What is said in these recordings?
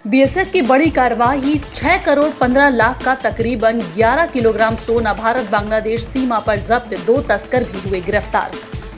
BSF की बड़ी कार्रवाई 6 करोड़ 15 लाख का तकरीबन 11 किलोग्राम सोना भारत बांग्लादेश सीमा पर जब्त, 2 तस्कर भी हुए गिरफ्तार।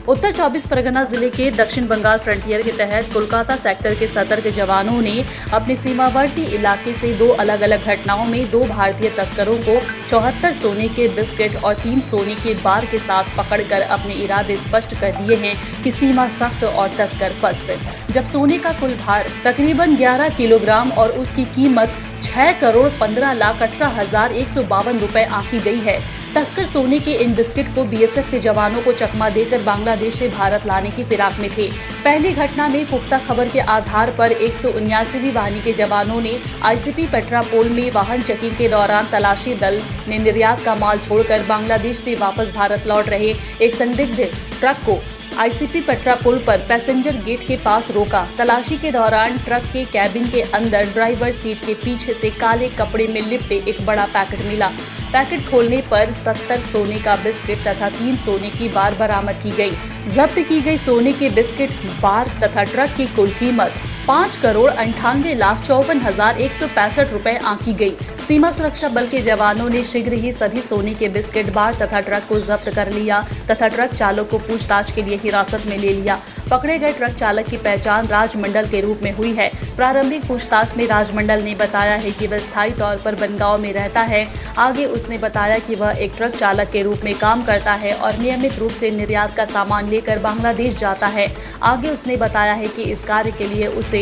उत्तर 24 परगना जिले के दक्षिण बंगाल फ्रंटियर के तहत कोलकाता सेक्टर के सतर्क जवानों ने अपने सीमावर्ती इलाके से 2 अलग अलग घटनाओं में 2 भारतीय तस्करों को 74 सोने के बिस्किट और 3 सोने के बार के साथ पकड़कर अपने इरादे स्पष्ट कर दिए हैं कि सीमा सख्त और तस्कर पस्त। जब सोने का कुल भार तकरीबन 11 किलोग्राम और उसकी कीमत 6 करोड़ 15 लाख 18,152 रुपए आंकी गई है। तस्कर सोने के इन बिस्किट को बीएसएफ के जवानों को चकमा देकर बांग्लादेश से भारत लाने की फिराक में थे। पहली घटना में पुख्ता खबर के आधार पर 179वीं वाहिनी के जवानों ने आईसीपी पेट्रापोल में वाहन चेकिंग के दौरान तलाशी दल ने निर्यात का माल छोड़कर बांग्लादेश से वापस भारत लौट रहे एक संदिग्ध ट्रक को आईसीपी पेट्रापोल पर पैसेंजर गेट के पास रोका। तलाशी के दौरान ट्रक के कैबिन के अंदर ड्राइवर सीट के पीछे से काले कपड़े में लिपटे एक बड़ा पैकेट मिला। पैकेट खोलने पर 70 सोने का बिस्किट तथा 3 सोने की बार बरामद की गई। जब्त की गई सोने के बिस्किट, बार तथा ट्रक की कुल कीमत 5 करोड़ 98,54,165 रुपए आंकी गई। सीमा सुरक्षा बल के जवानों ने शीघ्र ही सभी सोने के बिस्किट, बार तथा ट्रक को जब्त कर लिया तथा ट्रक चालक को पूछताछ के लिए हिरासत में ले लिया। पकड़े गए ट्रक चालक की पहचान राजमंडल के रूप में हुई है। प्रारंभिक पूछताछ में राजमंडल ने बताया है कि वह स्थायी तौर पर बनगांव में रहता है। आगे उसने बताया कि वह एक ट्रक चालक के रूप में काम करता है और नियमित रूप से निर्यात का सामान लेकर बांग्लादेश जाता है। आगे उसने बताया है कि इस कार्य के लिए उसे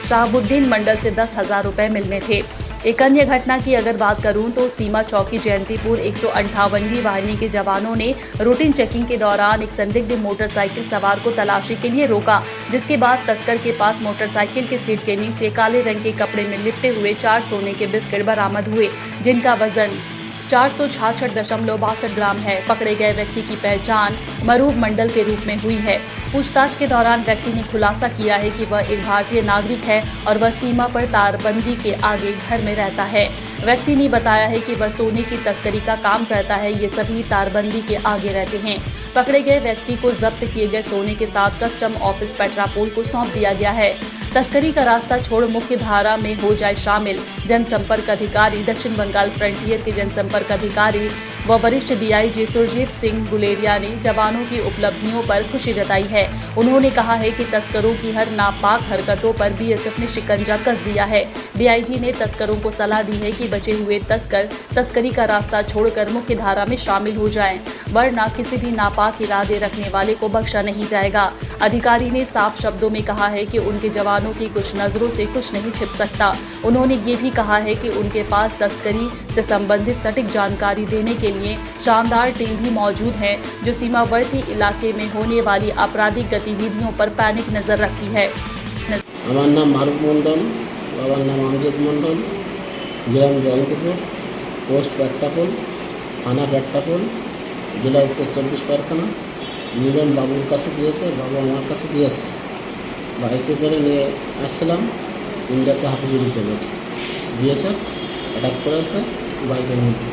शहाबुद्दीन मंडल से 10,000 रुपए मिलने थे। एक अन्य घटना की अगर बात करूं तो सीमा चौकी जयंतीपुर 158वीं वाहिनी के जवानों ने रूटीन चेकिंग के दौरान एक संदिग्ध मोटरसाइकिल सवार को तलाशी के लिए रोका, जिसके बाद तस्कर के पास मोटरसाइकिल के सीट के नीचे काले रंग के कपड़े में लिपटे हुए 4 सोने के बिस्किट बरामद हुए, जिनका वजन 466.62 ग्राम है। पकड़े गए व्यक्ति की पहचान मरूब मंडल के रूप में हुई है। पूछताछ के दौरान व्यक्ति ने खुलासा किया है कि वह एक भारतीय नागरिक है और वह सीमा पर तारबंदी के आगे घर में रहता है। व्यक्ति ने बताया है कि वह सोने की तस्करी का काम करता है। ये सभी तारबंदी के आगे रहते हैं। पकड़े गए व्यक्ति को जब्त किए गए सोने के साथ कस्टम ऑफिस पेट्रापोल को सौंप दिया गया है। तस्करी का रास्ता छोड़ मुख्य धारा में हो जाए शामिल। जनसंपर्क अधिकारी दक्षिण बंगाल फ्रंटियर के जनसंपर्क अधिकारी व वरिष्ठ डीआईजी सुरजीत सिंह गुलेरिया ने जवानों की उपलब्धियों पर खुशी जताई है। उन्होंने कहा है कि तस्करों की हर नापाक हरकतों पर बीएसएफ ने शिकंजा कस दिया है। डीआईजी ने तस्करों को सलाह दी है कि बचे हुए तस्कर तस्करी का रास्ता छोड़कर मुख्य धारा में शामिल हो जाएं, वरना किसी भी नापाक इरादे रखने वाले को बख्शा नहीं जाएगा। अधिकारी ने साफ शब्दों में कहा है कि उनके जवानों की कुछ नजरों से कुछ नहीं छिप सकता। उन्होंने ये भी कहा है कि उनके पास तस्करी से संबंधित सटीक जानकारी देने के लिए शानदार टीम भी मौजूद है, जो सीमावर्ती इलाके में होने वाली आपराधिक गतिविधियों पर पैनिक नजर रखती है। আমার নাম মারুফ মন্ডল, বাবার নাম আমজাদ মন্ডল, গ্রাম জয়ন্তপুর, পোস্ট পেট্টাপোল, থানা পেট্টাপোল, জেলা উত্তর 24 পরগনা। মিলন বাবুর কাছে দিয়েছে, বাবু আমার কাছে দিয়েছে। বাইকে করে নিয়ে আসছিলাম ইন্ডিয়াতে হাফিজুরিতে দিয়েছে, অ্যাটাক করেছে বাইকের মধ্যে।